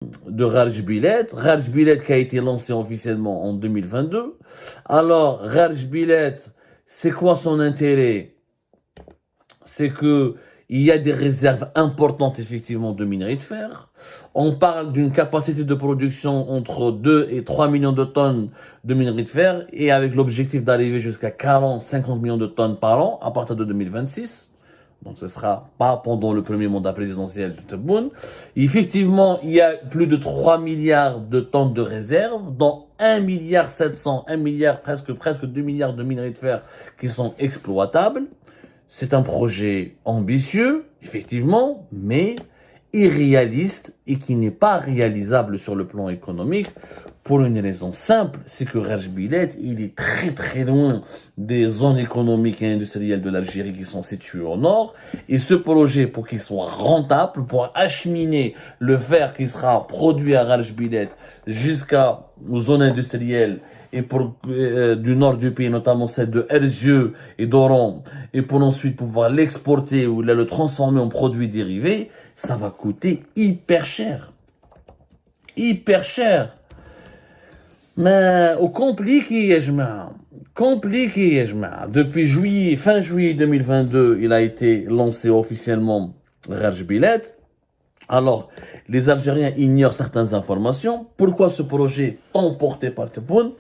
de Rajbilet. Rajbilet qui a été lancé officiellement en 2022. Alors, Rajbilet, c'est quoi son intérêt? C'est que il y a des réserves importantes effectivement de minerai de fer. On parle d'une capacité de production entre 2 et 3 millions de tonnes de minerai de fer et avec l'objectif d'arriver jusqu'à 40-50 millions de tonnes par an à partir de 2026. Donc ce sera pas pendant le premier mandat présidentiel de Tebboune. Effectivement, il y a plus de 3 milliards de tonnes de réserves, dont 1 milliard 700, 1 milliard, presque 2 milliards de minerais de fer qui sont exploitables. C'est un projet ambitieux, effectivement, mais irréaliste et qui n'est pas réalisable sur le plan économique pour une raison simple, c'est que Rajbilet, il est très très loin des zones économiques et industrielles de l'Algérie qui sont situées au nord. Et ce projet, pour qu'il soit rentable, pour acheminer le fer qui sera produit à Rajbilet jusqu'aux zones industrielles et pour du nord du pays, notamment celle de Erzieux et d'Oran, et pour ensuite pouvoir l'exporter ou le transformer en produits dérivés, ça va coûter hyper cher. Hyper cher. Mais au compliqué, compliqué, depuis fin juillet 2022, il a été lancé officiellement Rajbilet. Alors, les Algériens ignorent certaines informations. Pourquoi ce projet tant porté par Tebboune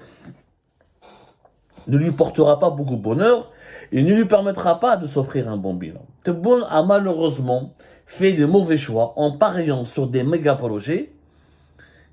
ne lui portera pas beaucoup de bonheur et ne lui permettra pas de s'offrir un bon bilan. Tebboune a malheureusement fait de mauvais choix en pariant sur des méga projets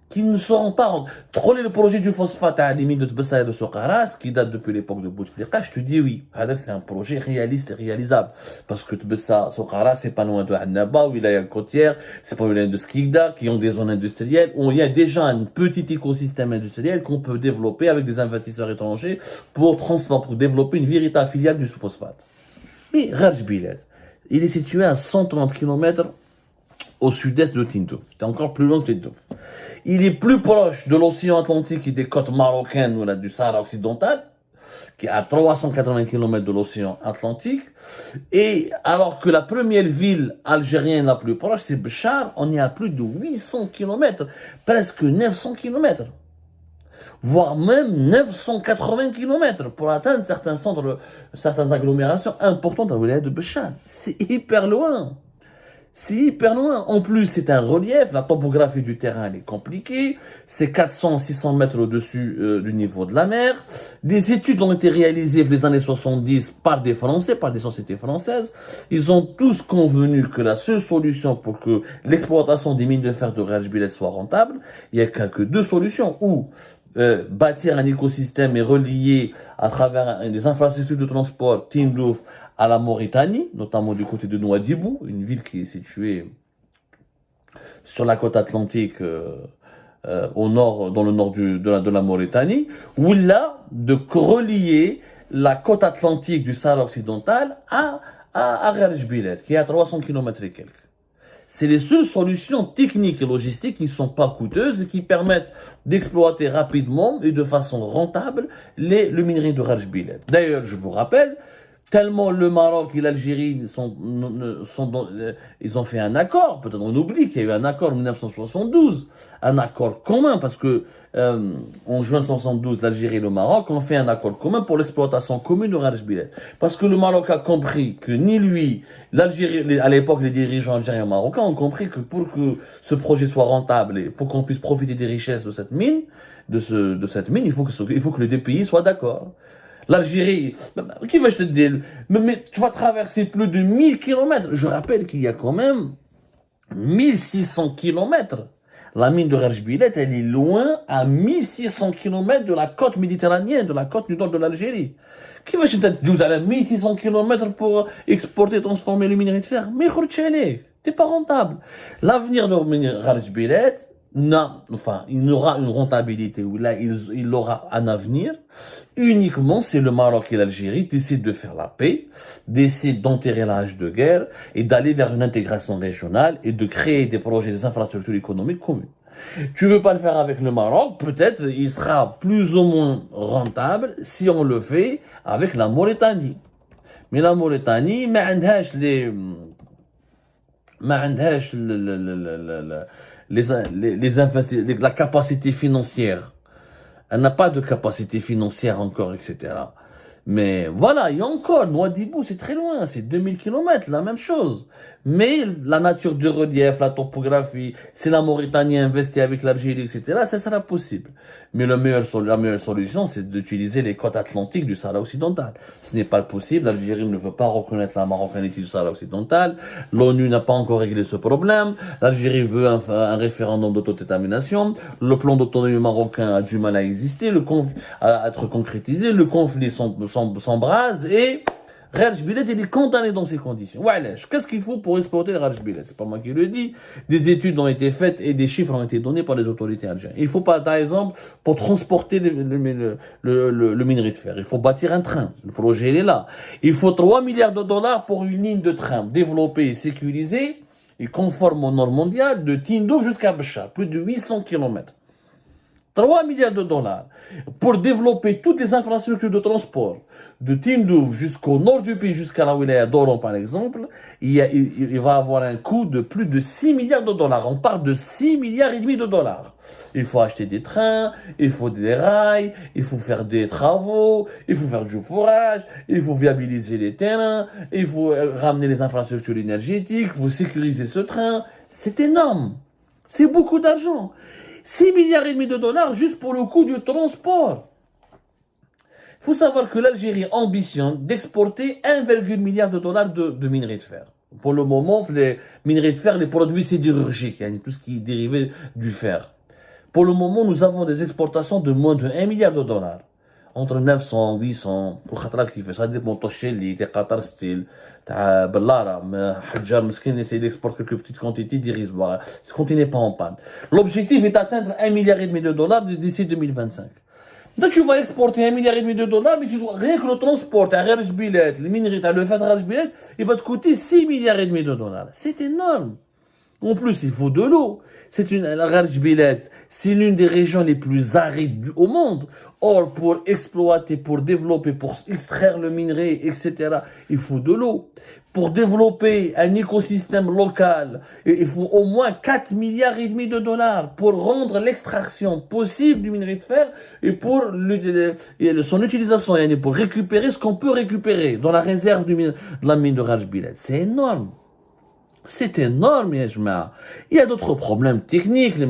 qui ne seront pas... Troller le projet du phosphate à la limite de Tbessa et de Sokaras, qui date depuis l'époque de Bouteflika, je te dis oui. C'est un projet réaliste et réalisable. Parce que Tbessa, Sokaras, c'est pas loin de Hannaba, où il y a une côtière, c'est pas loin de Skikda, qui ont des zones industrielles, où il y a déjà un petit écosystème industriel qu'on peut développer avec des investisseurs étrangers pour développer une véritable filiale du phosphate. Mais Rajbilet, il est situé à 130 km au sud-est de Tindouf. C'est encore plus loin que Tindouf. Il est plus proche de l'océan Atlantique et des côtes marocaines ou là, du Sahara occidental, qui est à 380 km de l'océan Atlantique. Et alors que la première ville algérienne la plus proche, c'est Béchar, on est à plus de 800 km, presque 900 km. Voire même 980 km pour atteindre certains centres, certaines agglomérations importantes à la wilaya de Béchar. C'est hyper loin. C'est hyper loin. En plus, c'est un relief. La topographie du terrain, elle est compliquée. C'est 400-600 mètres au-dessus du niveau de la mer. Des études ont été réalisées dans les années 70 par des Français, par des sociétés françaises. Ils ont tous convenu que la seule solution pour que l'exploitation des mines de fer de Rajbilet soit rentable, il y a que deux solutions. Ou bâtir un écosystème et relier à travers des infrastructures de transport Tindouf à la Mauritanie, notamment du côté de Nouadhibou, une ville qui est située sur la côte atlantique au nord, dans le nord de la Mauritanie, ou là, de relier la côte atlantique du Sahara occidental à Rajbilet, qui est à 300 km et quelques. C'est les seules solutions techniques et logistiques qui ne sont pas coûteuses et qui permettent d'exploiter rapidement et de façon rentable le minerai de Rajbilet. D'ailleurs, je vous rappelle, tellement le Maroc et l'Algérie ils ont fait un accord. Peut-être on oublie qu'il y a eu un accord en 1972, un accord commun parce que en juin 1972, l'Algérie et le Maroc ont fait un accord commun pour l'exploitation commune de Rajbilet. Parce que le Maroc a compris que ni lui, l'Algérie, à l'époque les dirigeants algériens et marocains ont compris que pour que ce projet soit rentable et pour qu'on puisse profiter des richesses de cette mine, il faut que les deux pays soient d'accord. L'Algérie, qui va je te dire, mais tu vas traverser plus de 1000 km. Je rappelle qu'il y a quand même 1600 km. La mine de Rajbilet, elle est loin à 1600 km de la côte méditerranéenne, de la côte du nord de l'Algérie. Qui va je te dire, à 1600 km pour exporter, transformer le minerai de fer? Mais t'es pas rentable. L'avenir de Rajbilet, il aura une rentabilité où là, il aura un avenir uniquement si le Maroc et l'Algérie décident de faire la paix, décident d'enterrer la hache de guerre et d'aller vers une intégration régionale et de créer des projets, des infrastructures économiques communes. Tu veux pas le faire avec le Maroc, peut-être il sera plus ou moins rentable si on le fait avec la Mauritanie. Mais la Mauritanie, ما عندهاش la capacité financière. Elle n'a pas de capacité financière encore, etc. Mais voilà, il y a encore, Nouadhibou, c'est très loin, c'est 2000 kilomètres, la même chose. Mais la nature du relief, la topographie, si la Mauritanie investit avec l'Algérie, etc., ça sera possible. Mais la meilleure solution, c'est d'utiliser les côtes atlantiques du Sahara occidental. Ce n'est pas possible, l'Algérie ne veut pas reconnaître la marocanité du Sahara occidental, l'ONU n'a pas encore réglé ce problème, l'Algérie veut un référendum d'autodétermination, le plan d'autonomie marocain a du mal à exister, à être concrétisé, le conflit s'embrase et Raj Bilet, il est condamné dans ces conditions. Qu'est-ce qu'il faut pour exploiter le Raj Bilet? C'est pas moi qui le dis. Des études ont été faites et des chiffres ont été donnés par les autorités algériennes. Il faut pas, par exemple, pour transporter le minerai de fer, il faut bâtir un train. Le projet, il est là. Il faut 3 milliards de dollars pour une ligne de train développée et sécurisée et conforme aux normes mondiales de Tindouf jusqu'à Béchar. Plus de 800 kilomètres. 3 milliards de dollars pour développer toutes les infrastructures de transport de Tindouf jusqu'au nord du pays, jusqu'à la wilaya d'Oran par exemple, il va avoir un coût de plus de 6 milliards de dollars. On parle de 6 milliards et demi de dollars. Il faut acheter des trains, il faut des rails, il faut faire des travaux, il faut faire du forage, il faut viabiliser les terrains, il faut ramener les infrastructures énergétiques, il faut sécuriser ce train. C'est énorme. C'est beaucoup d'argent. 6 milliards et demi de dollars juste pour le coût du transport. Il faut savoir que l'Algérie ambitionne d'exporter 1,1 milliard de dollars de minerais de fer. Pour le moment, les minerais de fer, les produits sidérurgiques, tout ce qui est dérivé du fer. Pour le moment, nous avons des exportations de moins de 1 milliard de dollars. Entre 900, 800, pour Khatrak qui fait ça dépend de Tosheli, de Qatar Steel, de Bellara, Hadjar Meskin essaie d'exporter quelques petites quantités dérisoires. Ce compte n'est pas en panne. L'objectif est d'atteindre 1,5 milliard de dollars d'ici 2025. Donc tu vas exporter 1,5 milliard de dollars, mais tu dois, rien que le transport, à Raj Bilet, le minerai, le fait de Raj Bilet, il va te coûter 6 milliards et demi de dollars. C'est énorme. En plus, il faut de l'eau. La Raj Bilet, c'est l'une des régions les plus arides au monde. Or, pour exploiter, pour développer, pour extraire le minerai, etc., il faut de l'eau. Pour développer un écosystème local, il faut au moins 4 milliards et demi de dollars pour rendre l'extraction possible du minerai de fer et pour son utilisation, pour récupérer ce qu'on peut récupérer dans la réserve de la mine de Raj Bilet. C'est énorme. C'est énorme, Yajma. Il y a d'autres problèmes techniques, les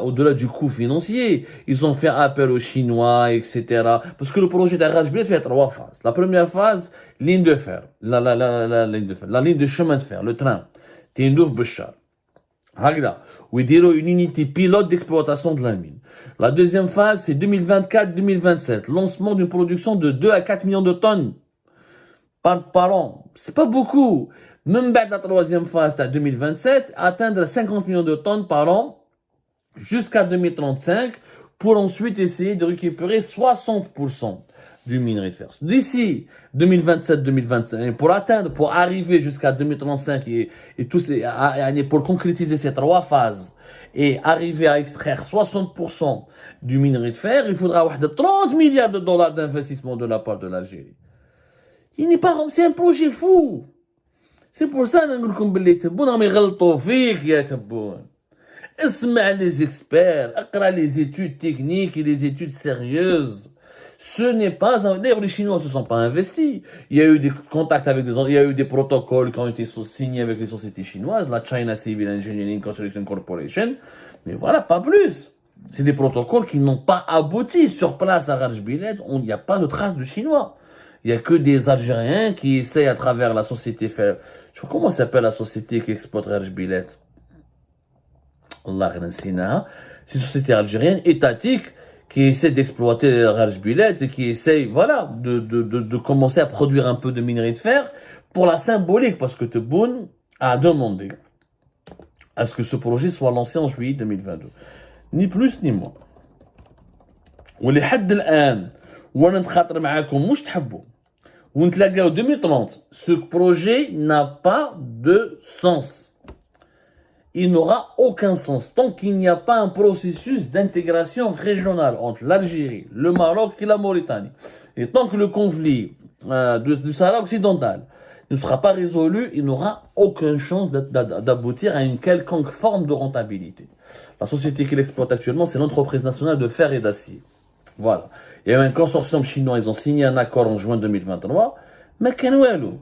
au-delà du coût financier. Ils ont fait appel aux Chinois, etc. Parce que le projet d'Arraj Bilet fait 3 phases. La première phase, ligne de fer. La ligne de chemin de fer, le train. Tindouf Béchar. Où ils diront une unité pilote d'exploitation de la mine. La deuxième phase, c'est 2024-2027. Lancement d'une production de 2 à 4 millions de tonnes par an. C'est pas beaucoup. Même la troisième phase, c'est à 2027, atteindre 50 millions de tonnes par an jusqu'à 2035 pour ensuite essayer de récupérer 60% du minerai de fer. D'ici 2027-2025, pour arriver jusqu'à 2035 et pour concrétiser ces 3 phases et arriver à extraire 60% du minerai de fer, il faudra 30 milliards de dollars d'investissement de la part de l'Algérie. C'est un projet fou. C'est pour ça que nous نقول باللي تبون راهم يغلطوا فيك يا تبون. اسمع les experts, اقرا les études techniques et les études sérieuses. Ce n'est pas d'ailleurs les Chinois ne se sont pas investis. Il y a eu des contacts avec il y a eu des protocoles qui ont été signés avec les sociétés chinoises, la China Civil Engineering Construction Corporation, mais voilà, pas plus. C'est des protocoles qui n'ont pas abouti sur place à Raj Bilet, il n'y a pas de traces de Chinois. Il n'y a que des Algériens qui essayent à travers la société faire. Je sais pas comment s'appelle la société qui exploite Raj Bilet. Allah Sina. C'est une société algérienne étatique qui essaie d'exploiter Raj Bilet et qui essaye, voilà, de commencer à produire un peu de minerai de fer pour la symbolique, parce que Tebboune a demandé à ce que ce projet soit lancé en juillet 2022. Ni plus ni moins. ولحد الآن وانا نتخاطر معاكم مش تحبوا ونتلاقاو 2030 ce projet n'a pas de sens. Il n'aura aucun sens tant qu'il n'y a pas un processus d'intégration régionale entre l'Algérie, le Maroc et la Mauritanie. Et tant que le conflit du Sahara occidental ne sera pas résolu, il n'aura aucune chance d'aboutir à une quelconque forme de rentabilité. La société qu'il exploite actuellement, c'est l'entreprise nationale de fer et d'acier. Voilà. Il y a eu un consortium chinois, ils ont signé un accord en juin 2023, mais qu'est-ce que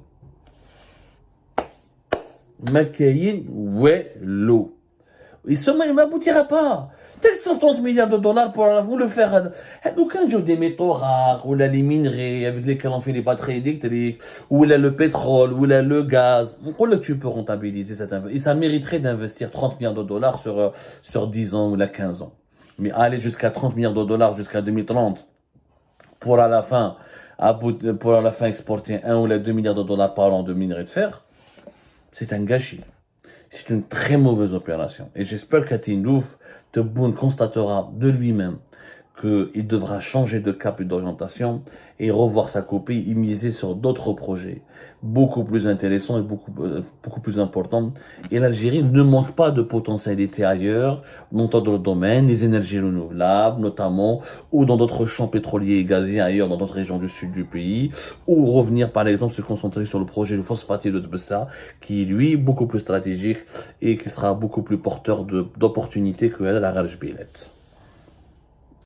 et seulement, il n'aboutira pas. Peut-être 130 milliards de dollars pour le faire. Aucun jour des métaux rares, ou là, les minerais avec lesquels on fait les batteries électriques, ou là, le pétrole, ou là, le gaz. On que tu peux rentabiliser cet investissement. Et ça mériterait d'investir 30 milliards de dollars sur 10 ans ou là, 15 ans. Mais aller jusqu'à 30 milliards de dollars jusqu'à 2030 pour à la fin, exporter 1 ou là, 2 milliards de dollars par an de minerais de fer, c'est un gâchis. C'est une très mauvaise opération. Et j'espère qu'Atindouf, Tebboune constatera de lui-même qu'il devra changer de cap et d'orientation et revoir sa copie et miser sur d'autres projets beaucoup plus intéressants et beaucoup plus importants. Et l'Algérie ne manque pas de potentialité ailleurs, dans d'autres domaines, les énergies renouvelables notamment, ou dans d'autres champs pétroliers et gaziers ailleurs, dans d'autres régions du sud du pays, ou revenir par exemple se concentrer sur le projet de phosphatier de Tbessa, qui lui beaucoup plus stratégique et qui sera beaucoup plus porteur d'opportunités que la Rajbilet.